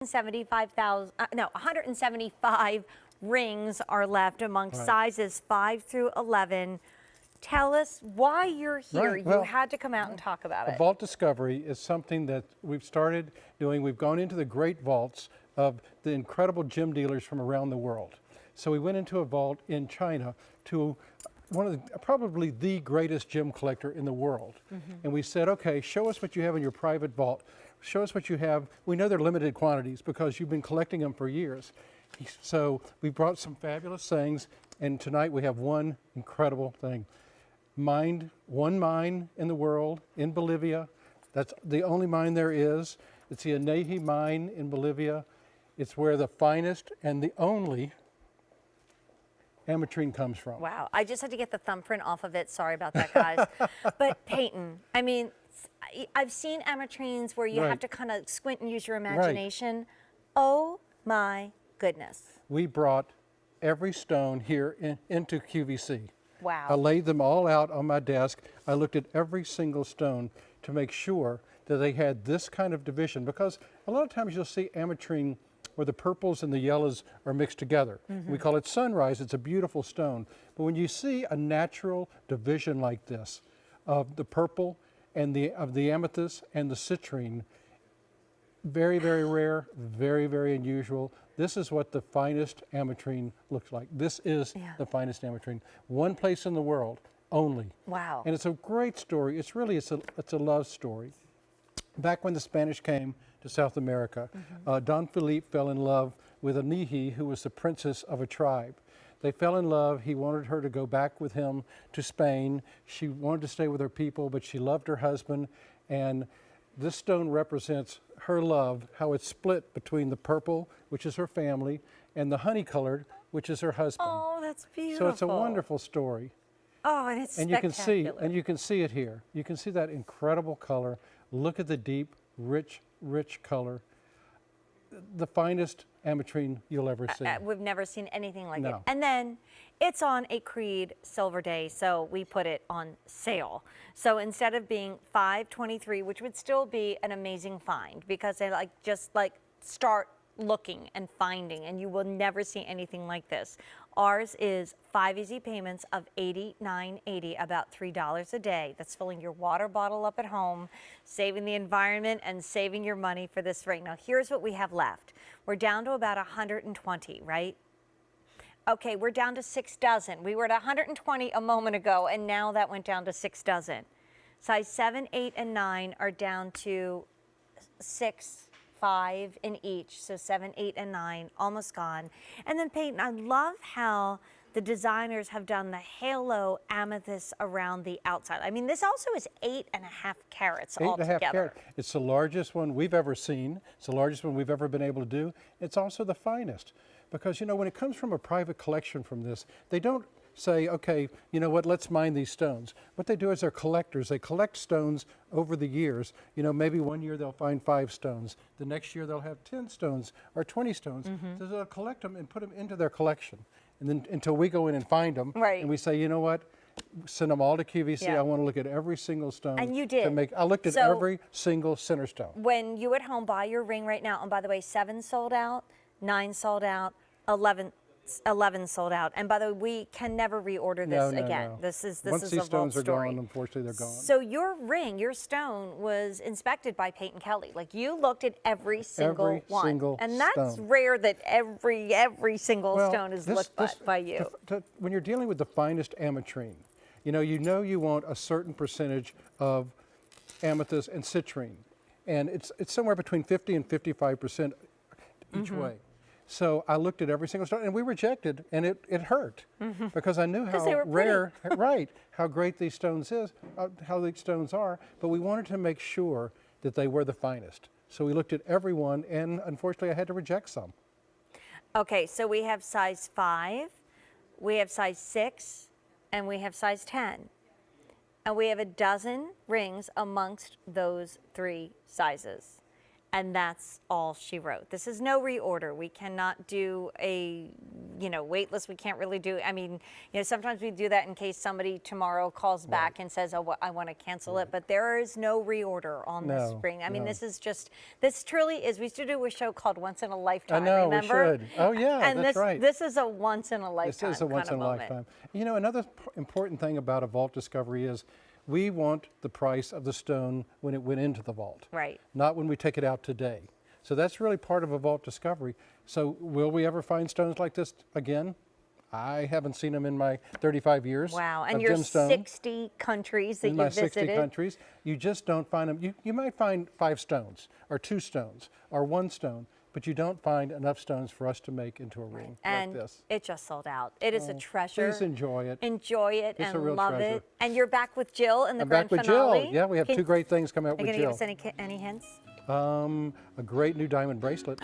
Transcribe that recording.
175 rings are left amongst sizes 5 through 11. Tell us why you're here. Right. Well, you had to come out and talk about it. Vault discovery is something that we've started doing. We've gone into the great vaults of the incredible gem dealers from around the world. So we went into a vault in China to one of the, probably the greatest gem collector in the world. And we said, okay, show us what you have in your private vault. Show us what you have. We know they're limited quantities because you've been collecting them for years. So we brought some fabulous things, and tonight we have one incredible thing. One mine in the world, in Bolivia. That's the only mine there is. It's the Anehi mine in Bolivia. It's where the finest and the only Ametrine comes from. Wow, I just had to get the thumbprint off of it. Sorry about that, guys. But Peyton, I mean, I've seen Ametrines where you have to kind of squint and use your imagination. Oh my goodness. We brought every stone here into QVC. Wow. I laid them all out on my desk. I looked at every single stone to make sure that they had this kind of division, because a lot of times you'll see Ametrine where the purples and the yellows are mixed together. We call it sunrise. It's a beautiful stone. But when you see a natural division like this of the purple and of the amethyst and the citrine, very, very rare, very, very unusual. This is what the finest Ametrine looks like. This is the finest Ametrine. One place in the world only. Wow. And it's a great story. It's a love story. Back when the Spanish came to South America, Don Felipe fell in love with Anehi, who was the princess of a tribe. They fell in love. He wanted her to go back with him to Spain. She wanted to stay with her people, but she loved her husband. And this stone represents her love, how it's split between the purple, which is her family, and the honey-colored, which is her husband. Oh, that's beautiful. So it's a wonderful story. Oh, and it's spectacular. You can see it here. You can see that incredible color. Look at the deep, rich color. The finest Ametrine you'll ever see. We've never seen anything like it. No. And then it's on a Creed Silver Day, so we put it on sale. So instead of being $523, which would still be an amazing find, because they just start looking and finding, and you will never see anything like this. Ours is 5 easy payments of $89.80, about $3 a day. That's filling your water bottle up at home, saving the environment, and saving your money for this ring. Now, here's what we have left. We're down to about 120, right? Okay, we're down to 6 dozen. We were at 120 a moment ago, and now that went down to 6 dozen. Size 7, 8, and 9 are down to 6, 5 in each, so 7, 8, and 9, almost gone. And then Peyton, I love how the designers have done the halo amethyst around the outside. I mean, this also is 8.5 carats altogether. 8.5 carat. It's the largest one we've ever seen. It's the largest one we've ever been able to do. It's also the finest, because you know, when it comes from a private collection from this, they don't say, okay, you know what, let's mine these stones. What they do is they're collectors. They collect stones over the years. You know, maybe one year they'll find 5 stones. The next year they'll have 10 stones or 20 stones. So they'll collect them and put them into their collection. And then until we go in and find them, and we say, you know what, send them all to QVC. I want to look at every single stone. And you did. I looked at every single center stone. When you at home buy your ring right now, and by the way, 7 sold out, 9 sold out, 11 sold out. And by the way, we can never reorder this again. No. This is Once a these vault stones are story. gone, unfortunately, they're gone. So your ring, your stone, was inspected by Peyton Kelly. Like, you looked at every single one. And that's rare that every single stone is looked at by you. When you're dealing with the finest Ametrine, you know you want a certain percentage of amethyst and citrine. And it's somewhere between 50 and 55% each way. So I looked at every single stone, and we rejected, and it hurt, because I knew how rare, how great these stones how these stones are, but we wanted to make sure that they were the finest. So we looked at every one, and unfortunately I had to reject some. Okay, so we have size 5, we have size 6, and we have size 10. And we have a dozen rings amongst those 3 sizes. And that's all she wrote. This is no reorder. We cannot do a, wait list. We can't really do, sometimes we do that in case somebody tomorrow calls back and says, oh, I want to cancel it. But there is no reorder on this spring. This truly is, we used to do a show called Once in a Lifetime, I know, remember? we should. Oh, yeah, And that's right. this is a once in a lifetime. This is a once in a lifetime. Another important thing about a vault discovery is we want the price of the stone when it went into the vault. Right. Not when we take it out today. So that's really part of a vault discovery. So will we ever find stones like this again? I haven't seen them in my 35 years. Wow, and of your gemstone. 60 countries that In you my visited. 60 countries, you just don't find them. You might find 5 stones, or 2 stones, or 1 stone, but you don't find enough stones for us to make into a ring And like this. it just sold out. It is a treasure. Please enjoy it. Enjoy it It's a and real love treasure. it. And you're back with Jill in the I'm grand back with finale. Jill. Yeah, we have 2 great things coming out Are you with going to Jill. give us any hints? A great new diamond bracelet.